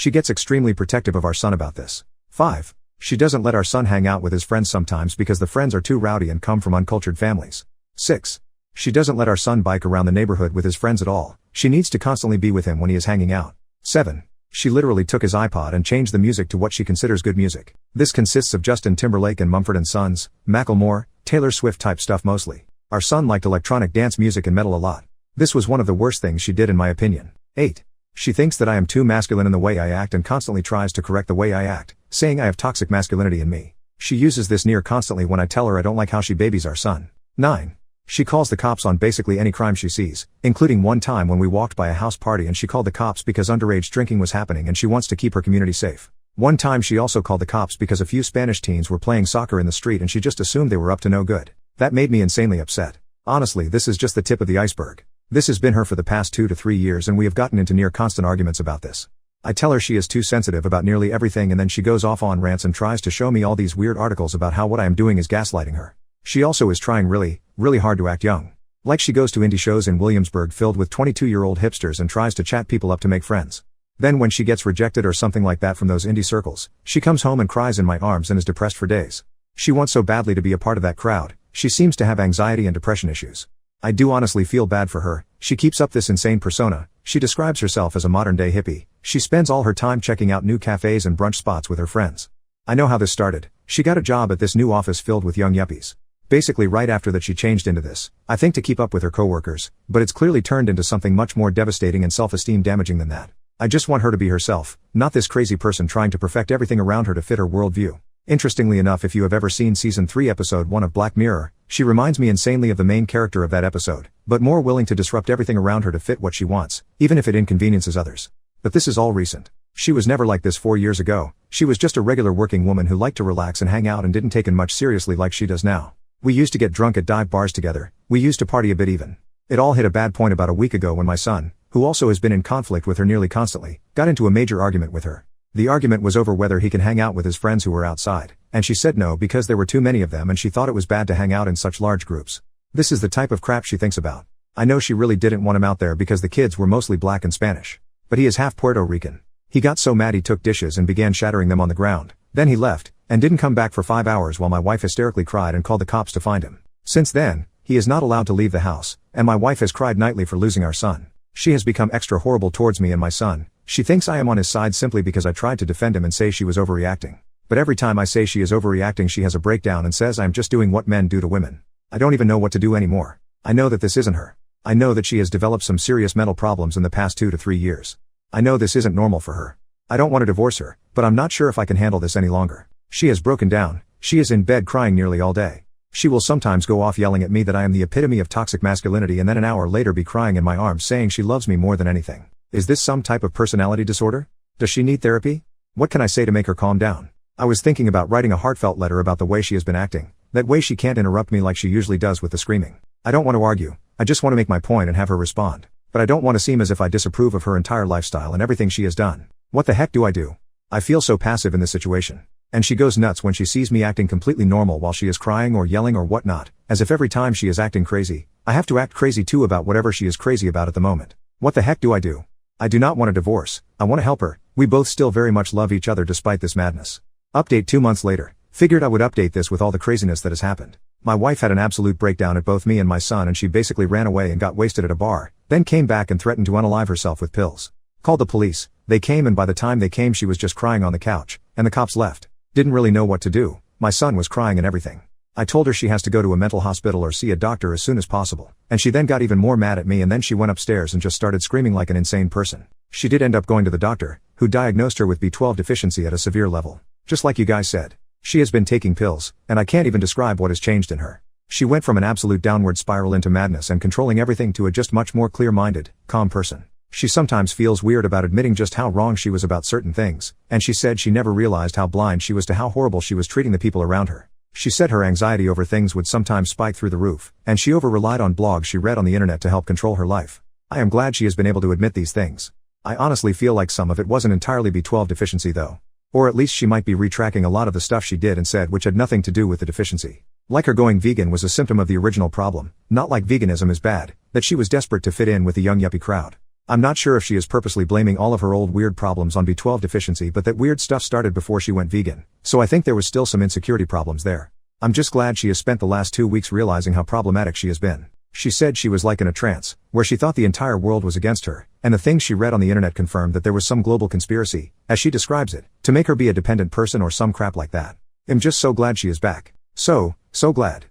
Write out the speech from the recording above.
She gets extremely protective of our son about this. 5. She doesn't let our son hang out with his friends sometimes because the friends are too rowdy and come from uncultured families. 6. She doesn't let our son bike around the neighborhood with his friends at all. She needs to constantly be with him when he is hanging out. 7. She literally took his iPod and changed the music to what she considers good music. This consists of Justin Timberlake and Mumford & Sons, Macklemore, Taylor Swift type stuff mostly. Our son liked electronic dance music and metal a lot. This was one of the worst things she did in my opinion. 8. She thinks that I am too masculine in the way I act and constantly tries to correct the way I act, saying I have toxic masculinity in me. She uses this near constantly when I tell her I don't like how she babies our son. 9. She calls the cops on basically any crime she sees, including one time when we walked by a house party and she called the cops because underage drinking was happening and she wants to keep her community safe. One time she also called the cops because a few Spanish teens were playing soccer in the street and she just assumed they were up to no good. That made me insanely upset. Honestly, this is just the tip of the iceberg. This has been her for the past 2 to 3 years and we have gotten into near constant arguments about this. I tell her she is too sensitive about nearly everything and then she goes off on rants and tries to show me all these weird articles about how what I am doing is gaslighting her. She also is trying really hard to act young. Like she goes to indie shows in Williamsburg filled with 22-year-old hipsters and tries to chat people up to make friends. Then when she gets rejected or something like that from those indie circles, she comes home and cries in my arms and is depressed for days. She wants so badly to be a part of that crowd. She seems to have anxiety and depression issues. I do honestly feel bad for her. She keeps up this insane persona. She describes herself as a modern-day hippie. She spends all her time checking out new cafes and brunch spots with her friends. I know how this started. She got a job at this new office filled with young yuppies. Basically right after that she changed into this, I think to keep up with her coworkers, but it's clearly turned into something much more devastating and self-esteem damaging than that. I just want her to be herself, not this crazy person trying to perfect everything around her to fit her worldview. Interestingly enough, if you have ever seen season 3 episode 1 of Black Mirror, she reminds me insanely of the main character of that episode, but more willing to disrupt everything around her to fit what she wants, even if it inconveniences others. But this is all recent. She was never like this 4 years ago. She was just a regular working woman who liked to relax and hang out and didn't take it much seriously like she does now. We used to get drunk at dive bars together. We used to party a bit even. It all hit a bad point about a week ago when my son, who also has been in conflict with her nearly constantly, got into a major argument with her. The argument was over whether he can hang out with his friends who were outside, and she said no because there were too many of them and she thought it was bad to hang out in such large groups. This is the type of crap she thinks about. I know she really didn't want him out there because the kids were mostly black and Spanish. But he is half Puerto Rican. He got so mad he took dishes and began shattering them on the ground. Then he left, and didn't come back for 5 hours while my wife hysterically cried and called the cops to find him. Since then, he is not allowed to leave the house, and my wife has cried nightly for losing our son. She has become extra horrible towards me and my son. She thinks I am on his side simply because I tried to defend him and say she was overreacting. But every time I say she is overreacting she has a breakdown and says I am just doing what men do to women. I don't even know what to do anymore. I know that this isn't her. I know that she has developed some serious mental problems in the past 2 to 3 years. I know this isn't normal for her. I don't want to divorce her, but I'm not sure if I can handle this any longer. She has broken down. She is in bed crying nearly all day. She will sometimes go off yelling at me that I am the epitome of toxic masculinity and then an hour later be crying in my arms saying she loves me more than anything. Is this some type of personality disorder? Does she need therapy? What can I say to make her calm down? I was thinking about writing a heartfelt letter about the way she has been acting. That way she can't interrupt me like she usually does with the screaming. I don't want to argue. I just want to make my point and have her respond. But I don't want to seem as if I disapprove of her entire lifestyle and everything she has done. What the heck do I do? I feel so passive in this situation. And she goes nuts when she sees me acting completely normal while she is crying or yelling or whatnot, as if every time she is acting crazy, I have to act crazy too about whatever she is crazy about at the moment. What the heck do I do? I do not want a divorce. I want to help her. We both still very much love each other despite this madness. Update 2 months later. Figured I would update this with all the craziness that has happened. My wife had an absolute breakdown at both me and my son and she basically ran away and got wasted at a bar, then came back and threatened to unalive herself with pills. Called the police. They came and by the time they came she was just crying on the couch, and the cops left. Didn't really know what to do. My son was crying and everything. I told her she has to go to a mental hospital or see a doctor as soon as possible, and she then got even more mad at me and then she went upstairs and just started screaming like an insane person. She did end up going to the doctor, who diagnosed her with B12 deficiency at a severe level. Just like you guys said. She has been taking pills, and I can't even describe what has changed in her. She went from an absolute downward spiral into madness and controlling everything to a just much more clear-minded, calm person. She sometimes feels weird about admitting just how wrong she was about certain things, and she said she never realized how blind she was to how horrible she was treating the people around her. She said her anxiety over things would sometimes spike through the roof, and she over-relied on blogs she read on the internet to help control her life. I am glad she has been able to admit these things. I honestly feel like some of it wasn't entirely B12 deficiency though. Or at least she might be retracking a lot of the stuff she did and said which had nothing to do with the deficiency. Like her going vegan was a symptom of the original problem, not like veganism is bad, that she was desperate to fit in with the young yuppie crowd. I'm not sure if she is purposely blaming all of her old weird problems on B12 deficiency, but that weird stuff started before she went vegan, so I think there was still some insecurity problems there. I'm just glad she has spent the last 2 weeks realizing how problematic she has been. She said she was like in a trance, where she thought the entire world was against her, and the things she read on the internet confirmed that there was some global conspiracy, as she describes it, to make her be a dependent person or some crap like that. I'm just so glad she is back. So glad.